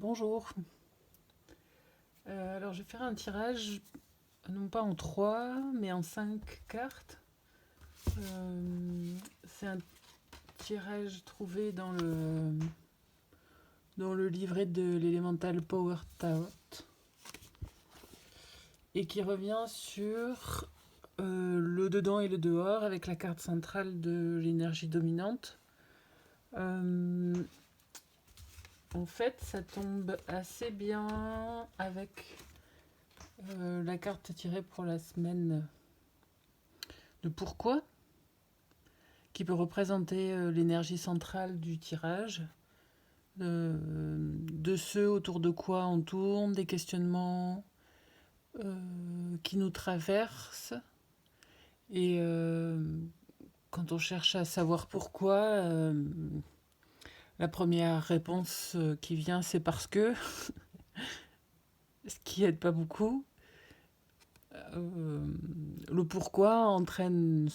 Bonjour. Alors je vais faire un tirage, non pas en 3, mais en 5 cartes. C'est un tirage trouvé dans le livret de l'Elemental Power Tarot et qui revient sur le dedans et le dehors avec la carte centrale de l'énergie dominante. En fait, ça tombe assez bien avec la carte tirée pour la semaine de pourquoi, qui peut représenter l'énergie centrale du tirage, de ce autour de quoi on tourne, des questionnements qui nous traversent. Et quand on cherche à savoir pourquoi, la première réponse qui vient, c'est parce que, ce qui aide pas beaucoup. Le pourquoi entraîne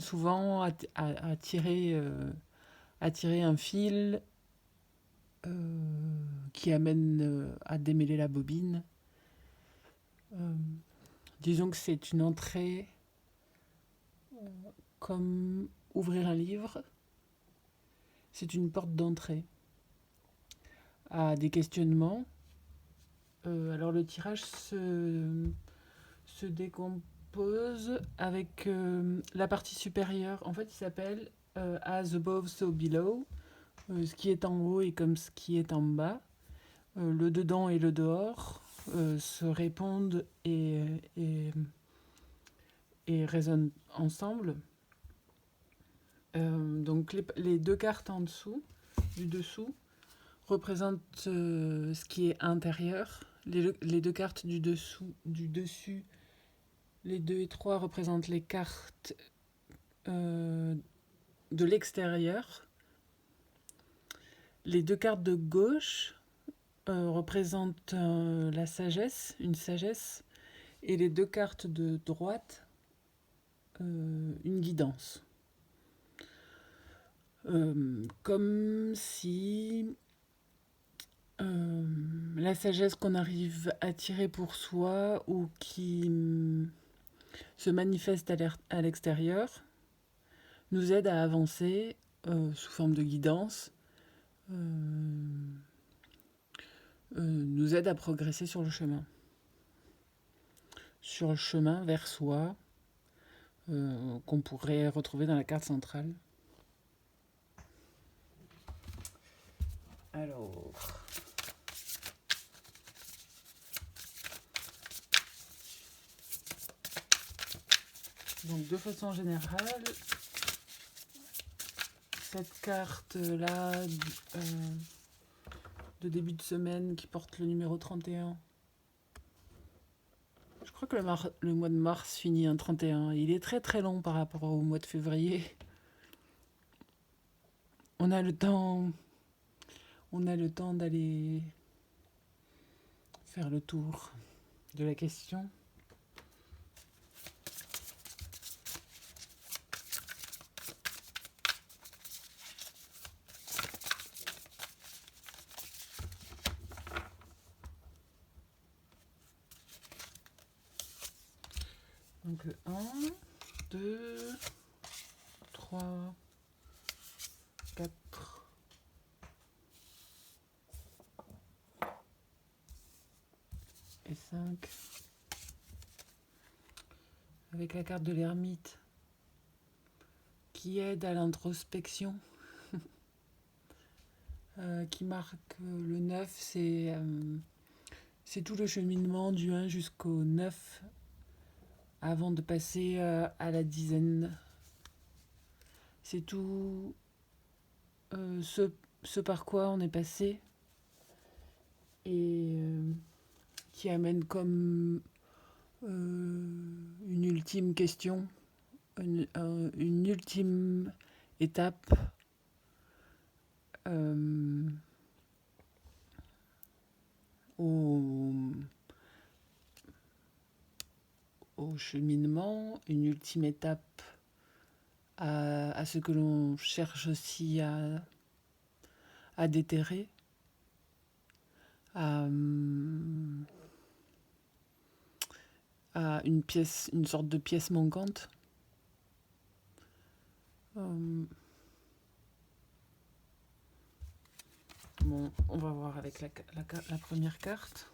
souvent à tirer un fil qui amène à démêler la bobine. Disons que c'est une entrée comme ouvrir un livre. C'est une porte d'entrée à des questionnements. Alors le tirage se décompose avec la partie supérieure. En fait, il s'appelle As Above, So Below. Ce qui est en haut est comme ce qui est en bas. Le dedans et le dehors se répondent et résonnent ensemble. Donc les deux cartes en dessous, du dessous, représentent ce qui est intérieur. Les deux cartes du dessus, les 2 et 3 représentent les cartes de l'extérieur. Les deux cartes de gauche représentent la sagesse, une sagesse, et les deux cartes de droite, une guidance. Comme si la sagesse qu'on arrive à tirer pour soi ou qui se manifeste à l'extérieur nous aide à avancer sous forme de guidance, nous aide à progresser sur le chemin vers soi, qu'on pourrait retrouver dans la carte centrale. Alors, donc de façon générale, cette carte-là de début de semaine qui porte le numéro 31, je crois que le mois de mars finit en 31. Il est très très long par rapport au mois de février. On a le temps d'aller faire le tour de la question. Donc le 1, 2, 3, 4, et 5. Avec la carte de l'ermite qui aide à l'introspection, qui marque le 9, c'est tout le cheminement du 1 jusqu'au 9 avant de passer à la dizaine. C'est tout ce par quoi on est passé et qui amène comme une ultime question, une ultime étape au cheminement, une ultime étape à ce que l'on cherche aussi à déterrer, à, à une sorte de pièce manquante. Bon, on va voir avec la première carte.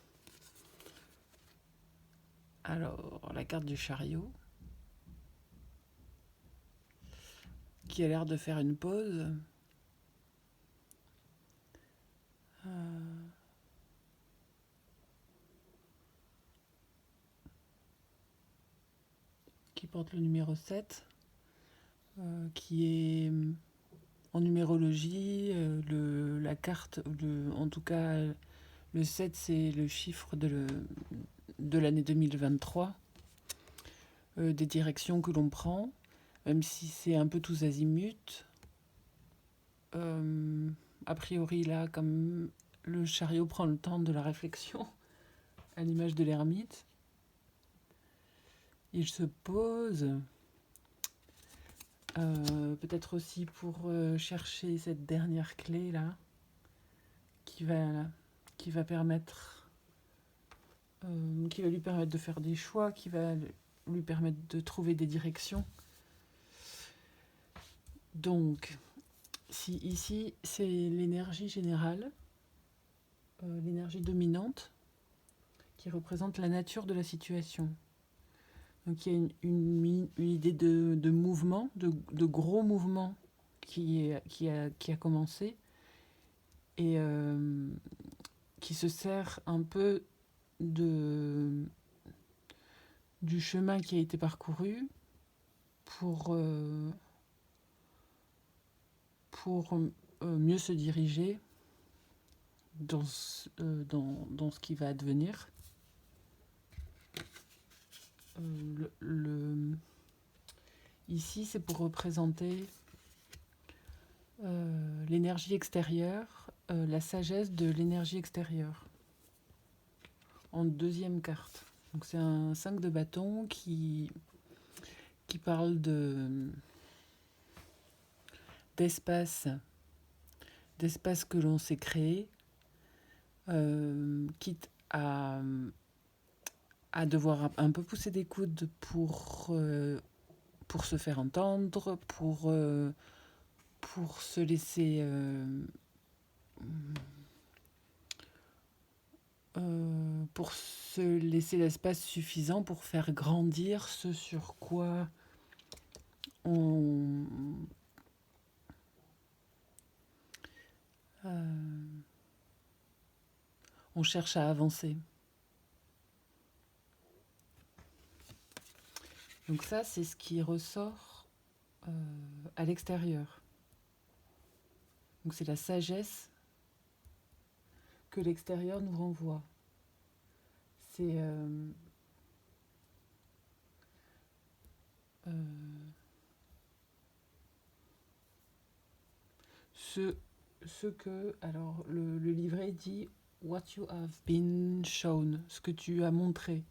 Alors, la carte du chariot, qui a l'air de faire une pause. Qui porte le numéro 7, qui est en numérologie, la carte, en tout cas, le 7, c'est le chiffre de l'année 2023, des directions que l'on prend, même si c'est un peu tous azimuts. A priori, là, comme le chariot prend le temps de la réflexion, à l'image de l'ermite, il se pose, peut-être aussi pour chercher cette dernière clé là, qui va permettre, qui va lui permettre de faire des choix, qui va lui permettre de trouver des directions. Donc, si ici c'est l'énergie générale, l'énergie dominante, qui représente la nature de la situation. Donc il y a une idée de mouvement, de gros mouvement qui a commencé et qui se sert un peu du chemin qui a été parcouru pour mieux se diriger dans ce qui va advenir. Ici, c'est pour représenter l'énergie extérieure, la sagesse de l'énergie extérieure. En deuxième carte. Donc c'est un 5 de bâton qui parle d'espace que l'on s'est créé, quitte à devoir un peu pousser des coudes pour se faire entendre, pour se laisser l'espace suffisant pour faire grandir ce sur quoi on cherche à avancer. Donc ça, c'est ce qui ressort à l'extérieur. Donc c'est la sagesse que l'extérieur nous renvoie. C'est ce que... Alors, le livret dit « What you have been shown », ce que tu as montré,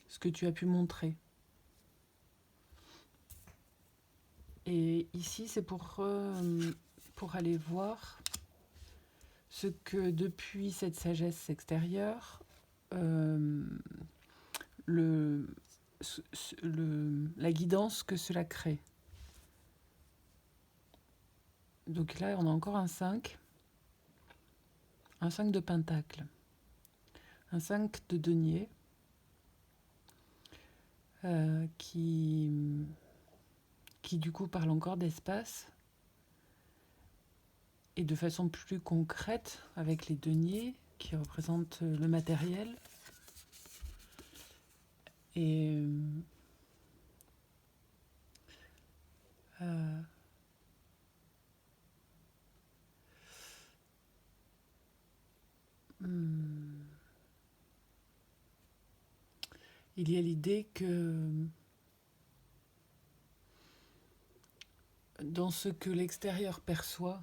ce que tu as pu montrer. Et ici, c'est pour aller voir ce que, depuis cette sagesse extérieure, la guidance que cela crée. Donc là, on a encore un 5 de pentacle, un 5 de denier, qui du coup parle encore d'espace, et de façon plus concrète avec les deniers qui représentent le matériel. Et il y a l'idée que dans ce que l'extérieur perçoit,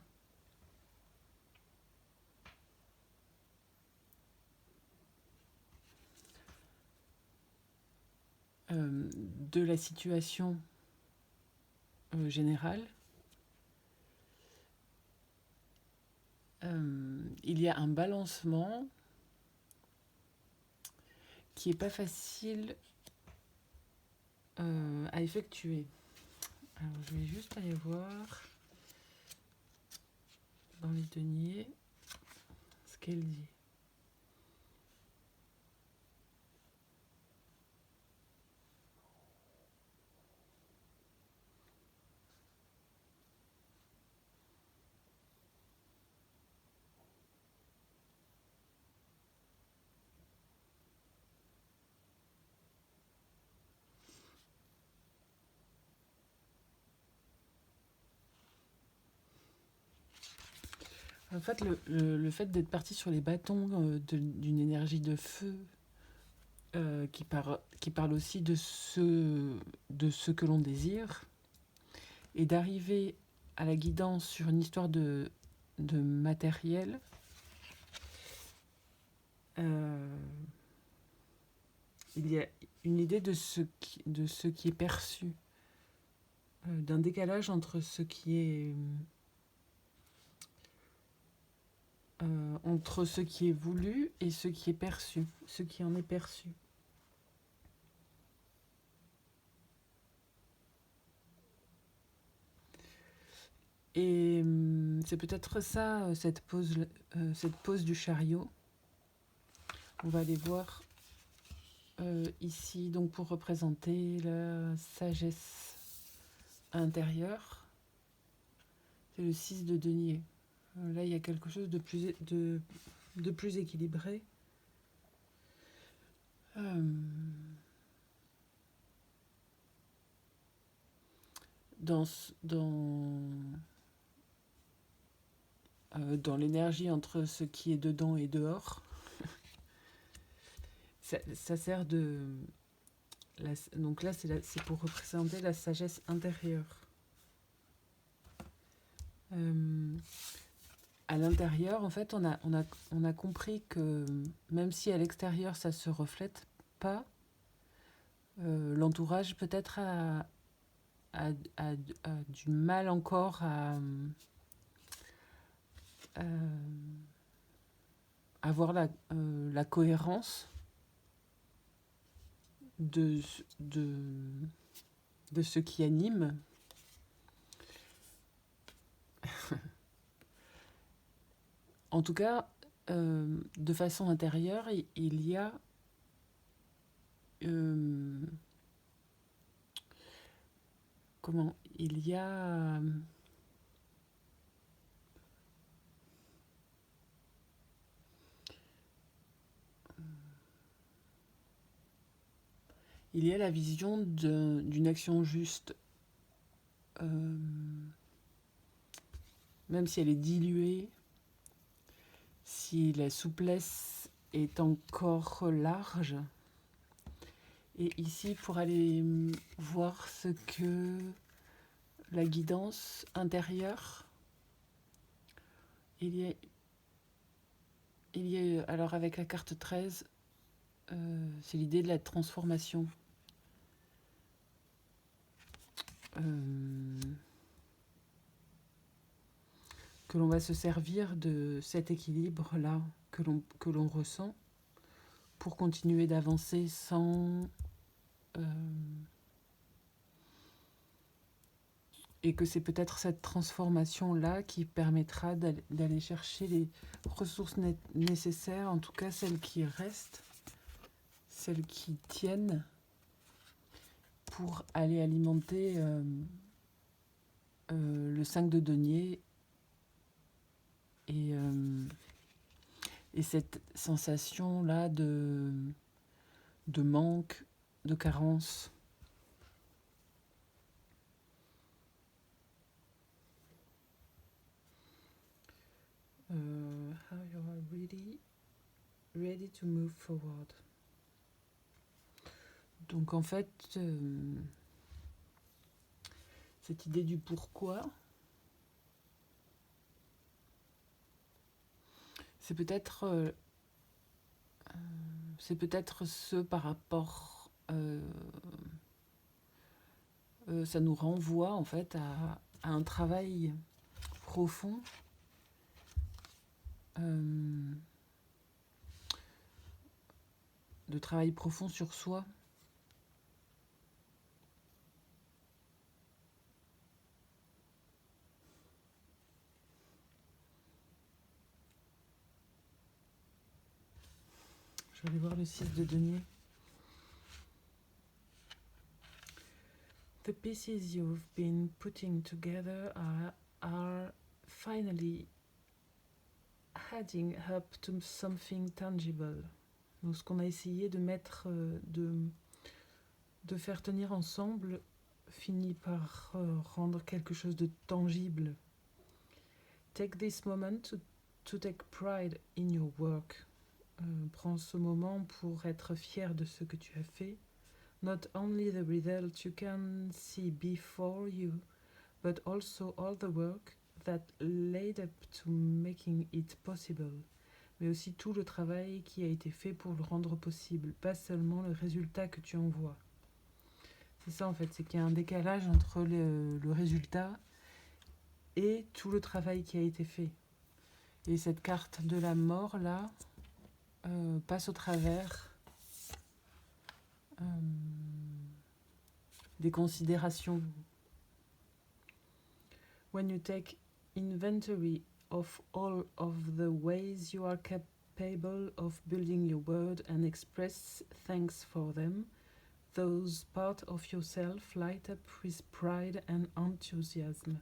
de la situation générale, il y a un balancement qui est pas facile à effectuer. Alors je vais juste aller voir dans les deniers ce qu'elle dit. En fait, le fait d'être parti sur les bâtons d'une énergie de feu qui parle aussi de ce que l'on désire, et d'arriver à la guidance sur une histoire de matériel, il y a une idée de ce qui est perçu, d'un décalage entre ce qui est voulu et ce qui est perçu, ce qui en est perçu. Et c'est peut-être ça, cette pose du chariot. On va aller voir ici, donc pour représenter la sagesse intérieure. C'est le 6 de denier. Là, il y a quelque chose de plus équilibré. Dans l'énergie entre ce qui est dedans et dehors. Ça sert de... donc là, c'est pour représenter la sagesse intérieure. À l'intérieur, en fait, on a compris que même si à l'extérieur, ça ne se reflète pas, l'entourage peut-être a du mal encore à avoir la cohérence de ce qui anime. En tout cas, de façon intérieure, il y a la vision d'une action juste, même si elle est diluée, si la souplesse est encore large. Et ici, pour aller voir ce que la guidance intérieure, il y a alors avec la carte 13, c'est l'idée de la transformation. Que l'on va se servir de cet équilibre-là que l'on ressent pour continuer d'avancer sans... et que c'est peut-être cette transformation-là qui permettra d'aller chercher les ressources nécessaires, en tout cas celles qui restent, celles qui tiennent, pour aller alimenter le 5 de denier et cette sensation-là de manque, de carence. How you are ready to move forward. Donc en fait, cette idée du pourquoi, c'est peut-être ce par rapport... ça nous renvoie en fait à un travail profond de travail profond sur soi. Je vais aller voir le 6 de denier. The pieces you've been putting together are finally adding up to something tangible. Donc ce qu'on a essayé de mettre, de faire tenir ensemble, finit par rendre quelque chose de tangible. Take this moment to take pride in your work. Prends ce moment pour être fier de ce que tu as fait. Not only the result you can see before you, but also all the work that led up to making it possible. Mais aussi tout le travail qui a été fait pour le rendre possible, pas seulement le résultat que tu en vois. C'est ça en fait, c'est qu'il y a un décalage entre le résultat et tout le travail qui a été fait. Et cette carte de la mort là passe au travers des considérations. When you take inventory of all of the ways you are capable of building your world and express thanks for them, those parts of yourself light up with pride and enthusiasm,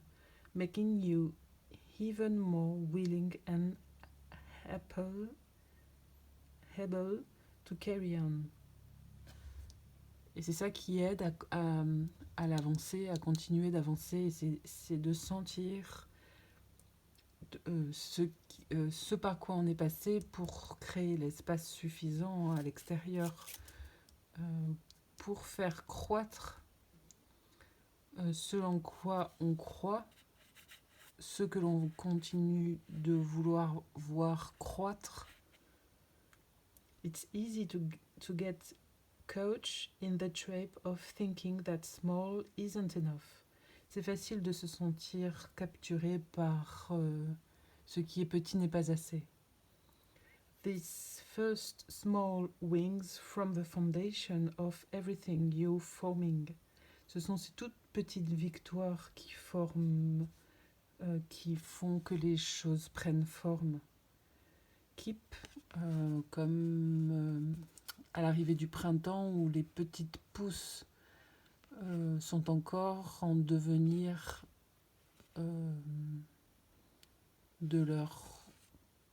making you even more willing and able to carry on. Et c'est ça qui aide à l'avancer, à continuer d'avancer. C'est de sentir ce par quoi on est passé pour créer l'espace suffisant à l'extérieur pour faire croître ce en quoi on croit, ce que l'on continue de vouloir voir croître. It's easy to get caught in the trap of thinking that small isn't enough. C'est facile de se sentir capturé par ce qui est petit n'est pas assez. These first small wings from the foundation of everything you're forming. Ce sont ces toutes petites victoires qui font que les choses prennent forme. Keep, comme à l'arrivée du printemps où les petites pousses sont encore en devenir de leur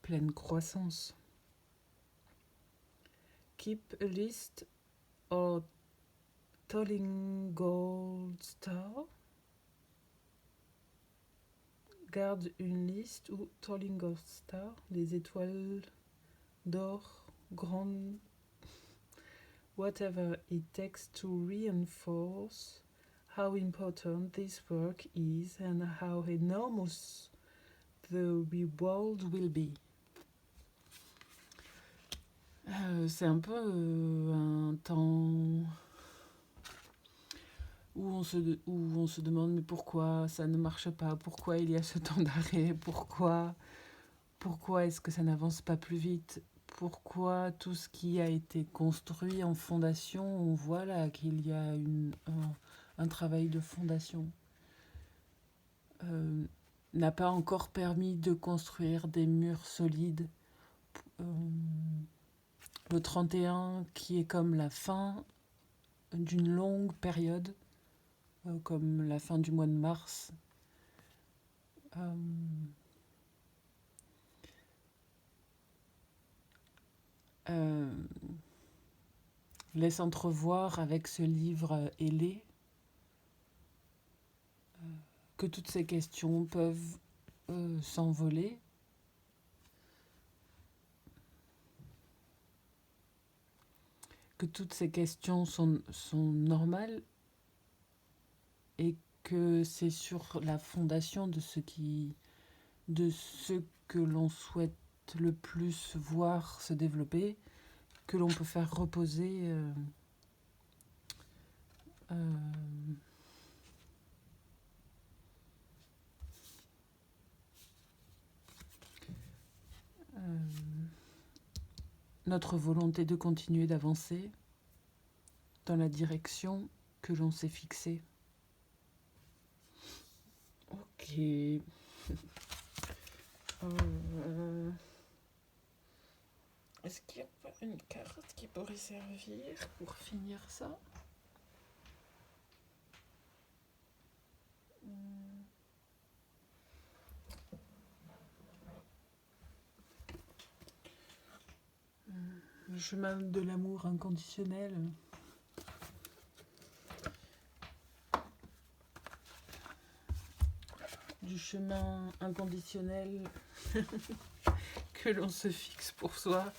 pleine croissance. Keep a list or tolling gold star. Garde une liste ou tolling gold star, les étoiles d'or grandes. Whatever it takes to reinforce how important this work is and how enormous the reward will be. C'est un peu un temps où on se demande mais pourquoi ça ne marche pas, pourquoi il y a ce temps d'arrêt, pourquoi est-ce que ça n'avance pas plus vite, pourquoi tout ce qui a été construit en fondation, on voit là qu'il y a un travail de fondation, n'a pas encore permis de construire des murs solides. Le 31 qui est comme la fin d'une longue période, comme la fin du mois de mars. Laisse entrevoir avec ce livre ailé que toutes ces questions peuvent s'envoler. Que toutes ces questions sont normales et que c'est sur la fondation de ce que l'on souhaite le plus voir se développer que l'on peut faire reposer notre volonté de continuer d'avancer dans la direction que l'on s'est fixée. Ok. Est-ce qu'il n'y a pas une carte qui pourrait servir pour finir ça? Le chemin de l'amour inconditionnel. Du chemin inconditionnel que l'on se fixe pour soi.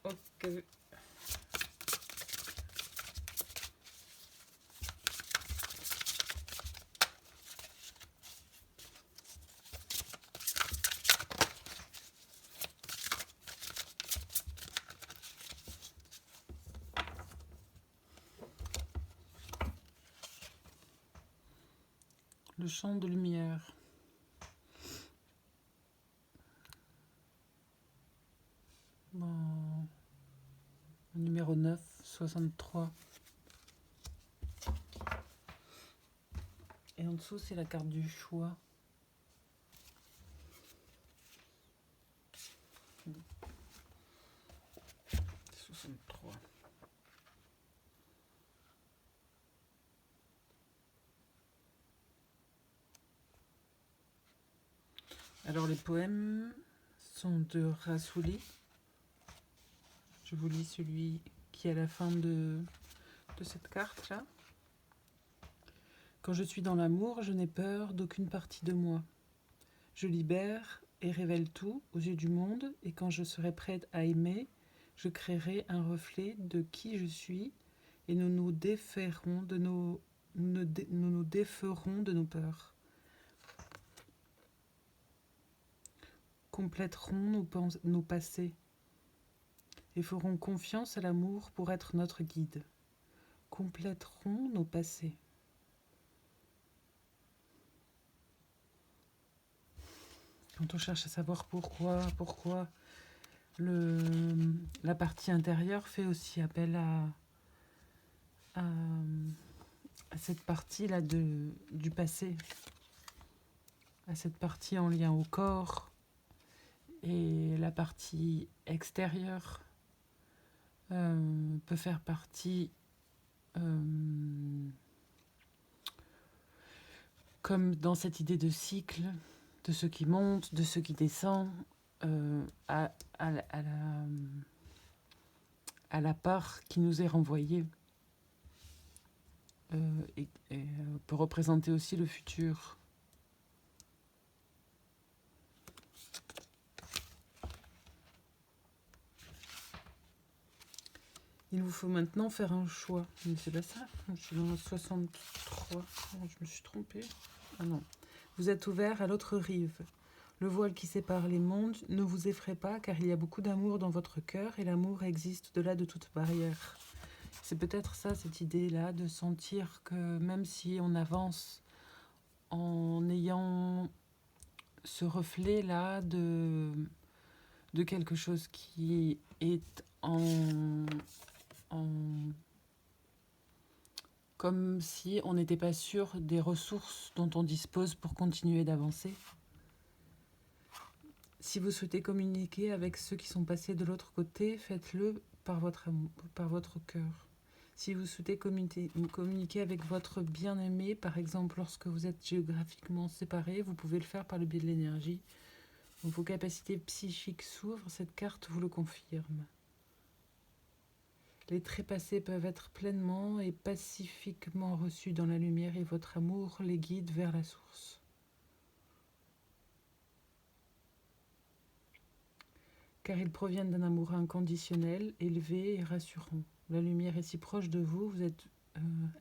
Ok. Le champ de lumière. Bon. Numéro 9, 63. Et en dessous, c'est la carte du choix. Mmh. 63. Alors les poèmes sont de Rassouli. Je vous lis celui qui est à la fin de cette carte-là. Quand je suis dans l'amour, je n'ai peur d'aucune partie de moi. Je libère et révèle tout aux yeux du monde, et quand je serai prête à aimer, je créerai un reflet de qui je suis, et nous nous déferons de nous déferons de nos peurs. Compléterons nos passés et ferons confiance à l'amour pour être notre guide. Compléterons nos passés. Quand on cherche à savoir pourquoi la partie intérieure fait aussi appel à cette partie-là du passé, à cette partie en lien au corps, et la partie extérieure peut faire partie comme dans cette idée de cycle, de ce qui monte, de ce qui descend, à la part qui nous est renvoyée, et peut représenter aussi le futur. Il vous faut maintenant faire un choix. Mais c'est pas ça. Je suis dans le 63. Oh, je me suis trompée. Ah non. Vous êtes ouvert à l'autre rive. Le voile qui sépare les mondes ne vous effraie pas, car il y a beaucoup d'amour dans votre cœur, et l'amour existe au-delà de toute barrière. C'est peut-être ça, cette idée-là, de sentir que même si on avance en ayant ce reflet-là de quelque chose qui est comme si on n'était pas sûr des ressources dont on dispose pour continuer d'avancer. Si vous souhaitez communiquer avec ceux qui sont passés de l'autre côté, faites-le par votre amour, par votre cœur. Si vous souhaitez communiquer avec votre bien-aimé, par exemple lorsque vous êtes géographiquement séparés, vous pouvez le faire par le biais de l'énergie. Donc vos capacités psychiques s'ouvrent, cette carte vous le confirme. Les trépassés peuvent être pleinement et pacifiquement reçus dans la lumière, et votre amour les guide vers la source. Car ils proviennent d'un amour inconditionnel, élevé et rassurant. La lumière est si proche de vous,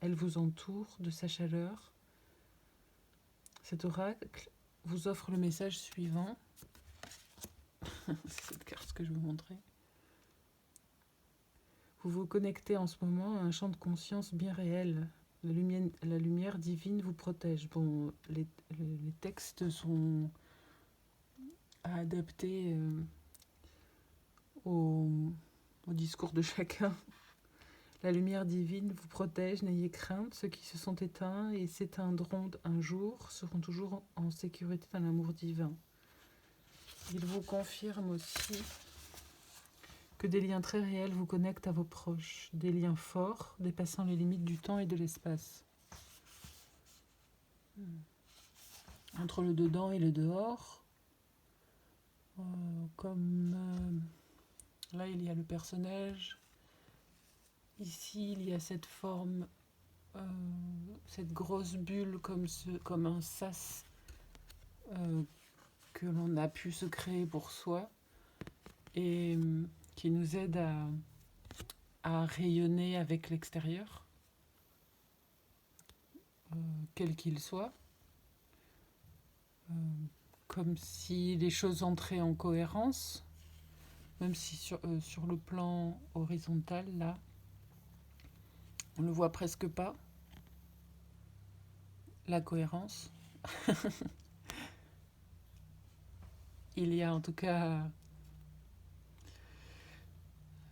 elle vous entoure de sa chaleur. Cet oracle vous offre le message suivant. C'est cette carte que je vous montrais. Vous vous connectez en ce moment à un champ de conscience bien réel. La lumière divine vous protège. Bon, les textes sont à adapter au discours de chacun. La lumière divine vous protège, n'ayez crainte. Ceux qui se sont éteints et s'éteindront un jour seront toujours en sécurité dans l'amour divin. Il vous confirme aussi que des liens très réels vous connectent à vos proches, des liens forts dépassant les limites du temps et de l'espace. Entre le dedans et le dehors, là il y a le personnage, ici il y a cette forme, cette grosse bulle comme un sas que l'on a pu se créer pour soi et qui nous aide à rayonner avec l'extérieur, quel qu'il soit, comme si les choses entraient en cohérence, même si sur le plan horizontal, là, on ne le voit presque pas, la cohérence. Il y a en tout cas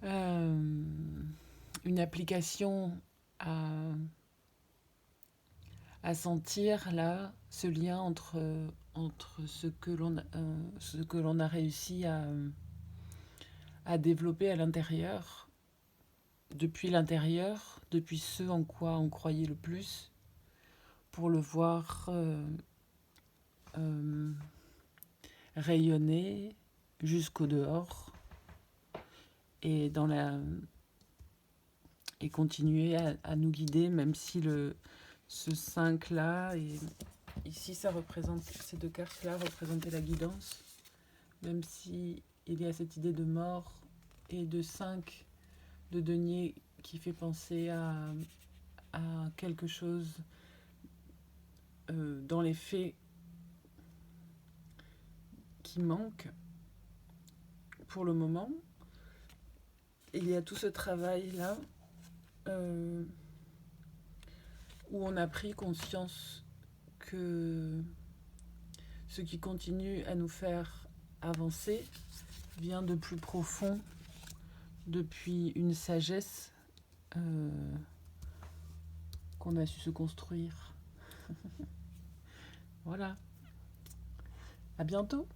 une application à sentir là ce lien entre ce que l'on a réussi à développer à l'intérieur, depuis ce en quoi on croyait le plus, pour le voir rayonner jusqu'au dehors et continuer à nous guider, même si ce 5 là, et ici ça représente, ces deux cartes là représentaient la guidance, même si il y a cette idée de mort et de 5 de denier qui fait penser à quelque chose dans les faits qui manque pour le moment. Il y a tout ce travail là où on a pris conscience que ce qui continue à nous faire avancer vient de plus profond, depuis une sagesse qu'on a su se construire. Voilà. À bientôt.